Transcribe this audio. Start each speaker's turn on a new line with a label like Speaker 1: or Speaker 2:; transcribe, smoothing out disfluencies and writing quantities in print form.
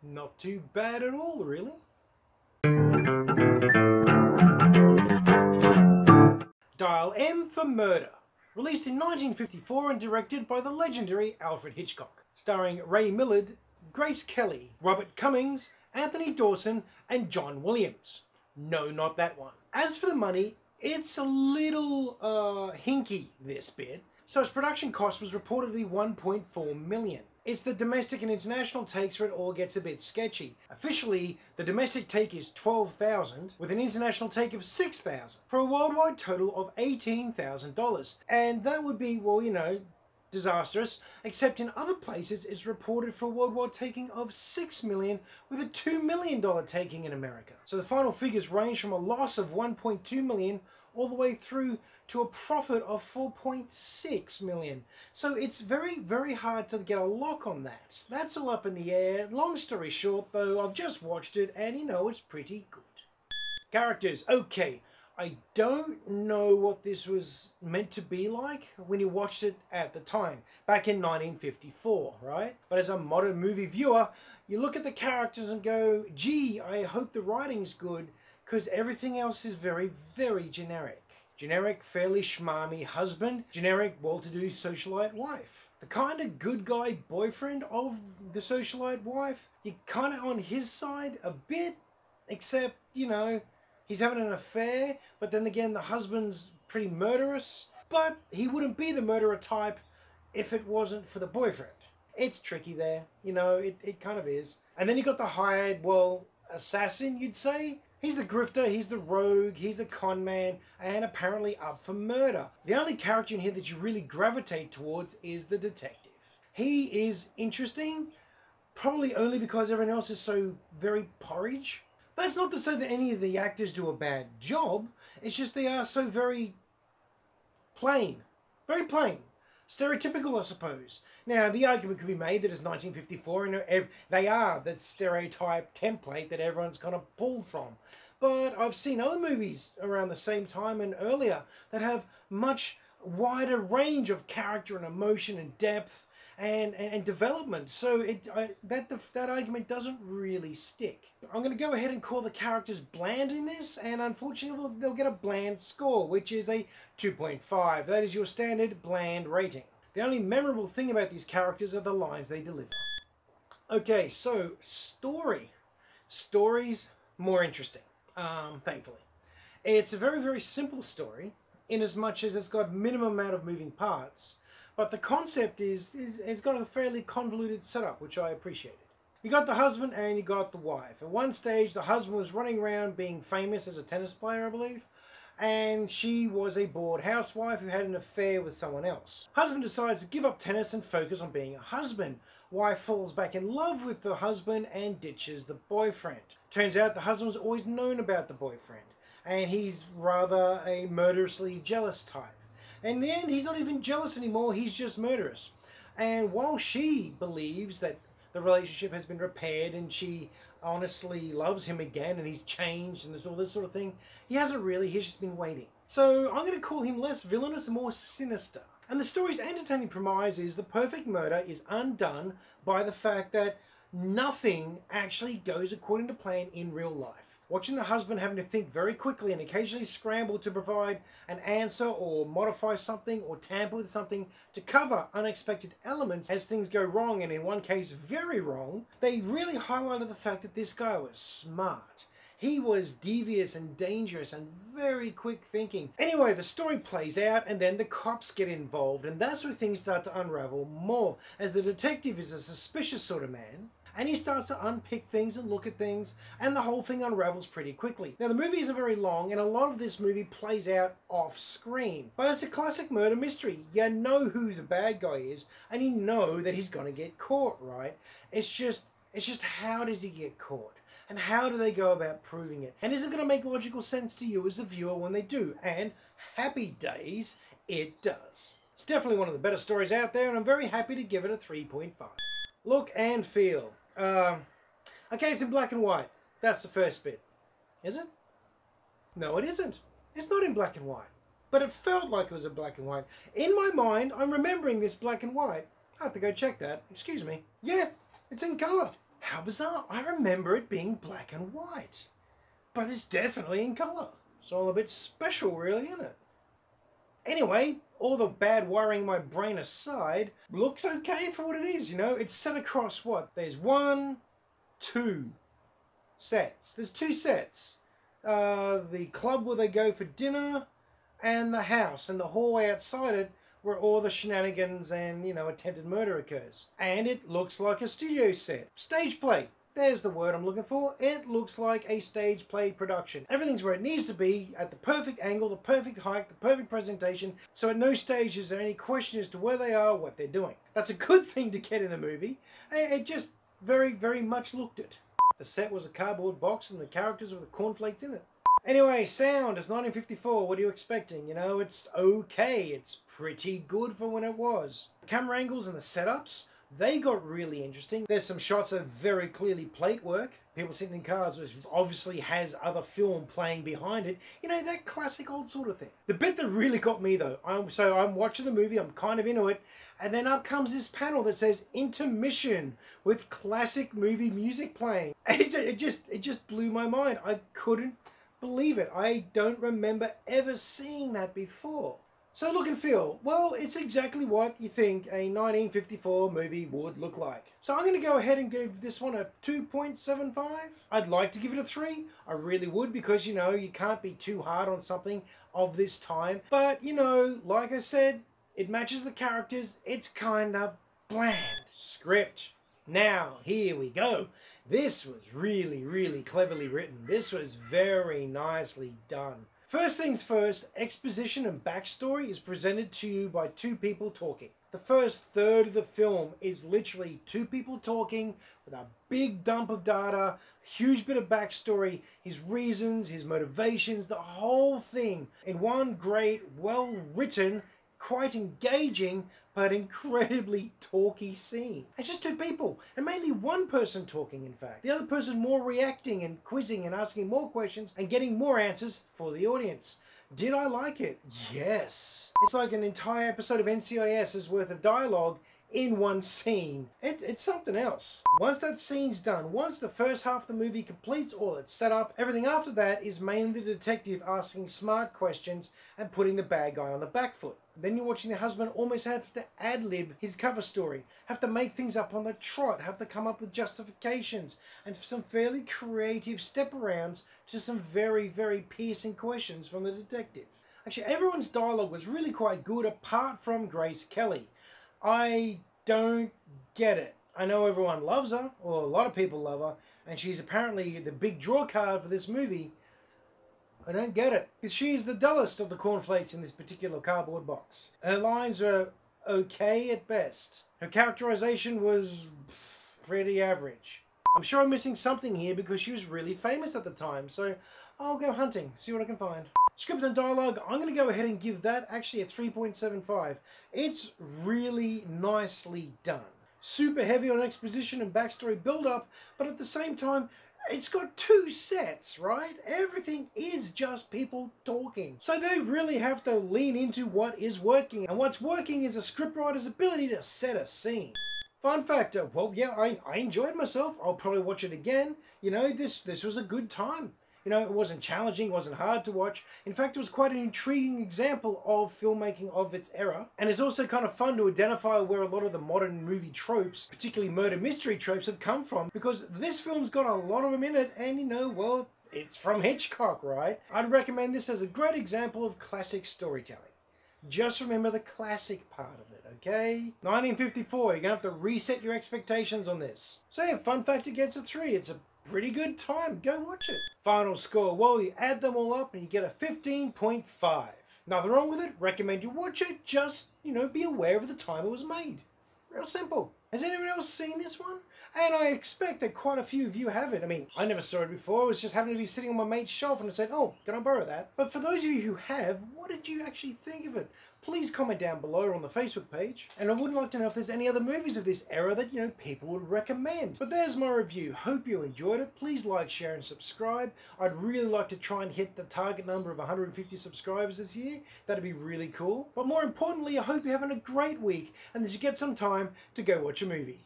Speaker 1: Not too bad at all, really. Dial M for Murder. Released in 1954 and directed by the legendary Alfred Hitchcock. Starring Ray Millard, Grace Kelly, Robert Cummings, Anthony Dawson, and John Williams. No, not that one. As for the money, it's a little hinky, this bit. So its production cost was reportedly $1.4 million. It's the domestic and international takes where it all gets a bit sketchy. Officially, the domestic take is $12,000 with an international take of $6,000 for a worldwide total of $18,000. And that would be, well, you know, disastrous, except in other places it's reported for a worldwide taking of $6 million with a $2 million taking in America. So the final figures range from a loss of $1.2 million all the way through to a profit of $4.6 million. So it's very, very hard to get a lock on that. That's all up in the air. Long story short though, I've just watched it and you know, it's pretty good. Characters, okay. I don't know what this was meant to be like when you watched it at the time, back in 1954, right? But as a modern movie viewer, you look at the characters and go, gee, I hope the writing's good, because everything else is very, very generic. Generic, fairly schmarmy husband, generic, well-to-do socialite wife. The kind of good guy boyfriend of the socialite wife, you're kind of on his side a bit, except, you know, he's having an affair, but then again, the husband's pretty murderous. But he wouldn't be the murderer type if it wasn't for the boyfriend. It's tricky there, you know, it kind of is. And then you got the hired, well, assassin, you'd say? He's the grifter, he's the rogue, he's the con man, and apparently up for murder. The only character in here that you really gravitate towards is the detective. He is interesting, probably only because everyone else is so very porridge. That's not to say that any of the actors do a bad job, it's just they are so very plain. Very plain. Stereotypical, I suppose. Now, the argument could be made that it's 1954 and they are the stereotype template that everyone's kind of pulled from. But I've seen other movies around the same time and earlier that have much wider range of character and emotion and depth and development. So that argument doesn't really stick. I'm going to go ahead and call the characters bland in this, and unfortunately they'll get a bland score, which is a 2.5. That is your standard bland rating. The only memorable thing about these characters are the lines they deliver. Okay, so story. Story's more interesting, thankfully. It's a very, very simple story, in as much as it's got minimum amount of moving parts, but the concept is it's got a fairly convoluted setup, which I appreciated. You got the husband and you got the wife. At one stage, the husband was running around being famous as a tennis player, I believe, and she was a bored housewife who had an affair with someone else. Husband decides to give up tennis and focus on being a husband. Wife falls back in love with the husband and ditches the boyfriend. Turns out the husband was always known about the boyfriend, and he's rather a murderously jealous type. In the end, he's not even jealous anymore, he's just murderous. And while she believes that the relationship has been repaired and she honestly loves him again and he's changed and there's all this sort of thing, he hasn't really, he's just been waiting. So I'm going to call him less villainous and more sinister. And the story's entertaining premise is the perfect murder is undone by the fact that nothing actually goes according to plan in real life. Watching the husband having to think very quickly and occasionally scramble to provide an answer or modify something or tamper with something to cover unexpected elements as things go wrong, and in one case very wrong, they really highlighted the fact that this guy was smart. He was devious and dangerous and very quick thinking. Anyway, the story plays out and then the cops get involved, and that's where things start to unravel more, as the detective is a suspicious sort of man. And he starts to unpick things and look at things, and the whole thing unravels pretty quickly. Now, the movie isn't very long, and a lot of this movie plays out off screen. But it's a classic murder mystery. You know who the bad guy is, and you know that he's going to get caught, right? It's just how does he get caught? And how do they go about proving it? And is it going to make logical sense to you as a viewer when they do? And happy days, it does. It's definitely one of the better stories out there, and I'm very happy to give it a 3.5. Look and feel. Okay, it's in black and white. That's the first bit. Is it? No, it isn't. It's not in black and white. But it felt like it was in black and white. In my mind, I'm remembering this black and white. I have to go check that. Excuse me. Yeah, it's in colour. How bizarre. I remember it being black and white. But it's definitely in colour. It's all a bit special really, isn't it? Anyway, all the bad wiring in my brain aside, looks okay for what it is, you know? It's set across what? There's 1, 2 sets. There's 2 sets. The club where they go for dinner and the house and the hallway outside it where all the shenanigans and, you know, attempted murder occurs. And it looks like a studio set. Stage play. There's the word I'm looking for. It looks like a stage play production. Everything's where it needs to be, at the perfect angle, the perfect height, the perfect presentation, so at no stage is there any question as to where they are, what they're doing. That's a good thing to get in a movie. It just very, very much looked it. The set was a cardboard box and the characters were the cornflakes in it. Anyway, sound, it's 1954, what are you expecting? You know, it's okay, it's pretty good for when it was. The camera angles and the setups, they got really interesting. There's some shots of very clearly plate work. People sitting in cars, which obviously has other film playing behind it. You know, that classic old sort of thing. The bit that really got me though, I'm watching the movie, I'm kind of into it, and then up comes this panel that says intermission with classic movie music playing. And it just blew my mind. I couldn't believe it. I don't remember ever seeing that before. So look and feel, well, it's exactly what you think a 1954 movie would look like. So I'm going to go ahead and give this one a 2.75. I'd like to give it a 3. I really would, because, you know, you can't be too hard on something of this time. But, you know, like I said, it matches the characters. It's kind of bland. Script. Now, here we go. This was really, really cleverly written. This was very nicely done. First things first, exposition and backstory is presented to you by 2 people talking. The first third of the film is literally 2 people talking with a big dump of data, huge bit of backstory, his reasons, his motivations, the whole thing in one great, well-written, quite engaging, but incredibly talky scene. It's just 2 people, and mainly one person talking, in fact. The other person more reacting and quizzing and asking more questions and getting more answers for the audience. Did I like it? Yes. It's like an entire episode of NCIS's worth of dialogue in one scene. It's something else. Once that scene's done, once the first half of the movie completes all its setup, everything after that is mainly the detective asking smart questions and putting the bad guy on the back foot. Then you're watching the husband almost have to ad-lib his cover story, have to make things up on the trot, have to come up with justifications, and some fairly creative step-arounds to some very, very piercing questions from the detective. Actually, everyone's dialogue was really quite good apart from Grace Kelly. I don't get it. I know everyone loves her, or a lot of people love her, and she's apparently the big draw card for this movie. I don't get it, because she's the dullest of the cornflakes in this particular cardboard box. Her lines are okay at best. Her characterization was pretty average. I'm sure I'm missing something here because she was really famous at the time, so I'll go hunting, see what I can find. Script and dialogue, I'm going to go ahead and give that actually a 3.75. It's really nicely done. Super heavy on exposition and backstory build-up, but at the same time, it's got 2 sets, right? Everything is just people talking. So they really have to lean into what is working. And what's working is a scriptwriter's ability to set a scene. Fun factor, well, yeah, I enjoyed myself. I'll probably watch it again. You know, this was a good time. You know, it wasn't challenging, it wasn't hard to watch. In fact, it was quite an intriguing example of filmmaking of its era. And it's also kind of fun to identify where a lot of the modern movie tropes, particularly murder mystery tropes, have come from. Because this film's got a lot of them in it, and you know, well, it's from Hitchcock, right? I'd recommend this as a great example of classic storytelling. Just remember the classic part of it, okay? 1954, you're gonna have to reset your expectations on this. So yeah, fun factor gets a 3. It's a pretty good time. Go watch it. Final score, well, you add them all up and you get a 15.5. Nothing wrong with it. Recommend you watch it. Just, you know, be aware of the time it was made. Real simple. Has anyone else seen this one? And I expect that quite a few of you haven't. I mean, I never saw it before. It was just happened to be sitting on my mate's shelf and I said, oh, can I borrow that? But for those of you who have, what did you actually think of it? Please comment down below or on the Facebook page. And I would like to know if there's any other movies of this era that, you know, people would recommend. But there's my review. Hope you enjoyed it. Please like, share and subscribe. I'd really like to try and hit the target number of 150 subscribers this year. That'd be really cool. But more importantly, I hope you're having a great week and that you get some time to go watch a movie.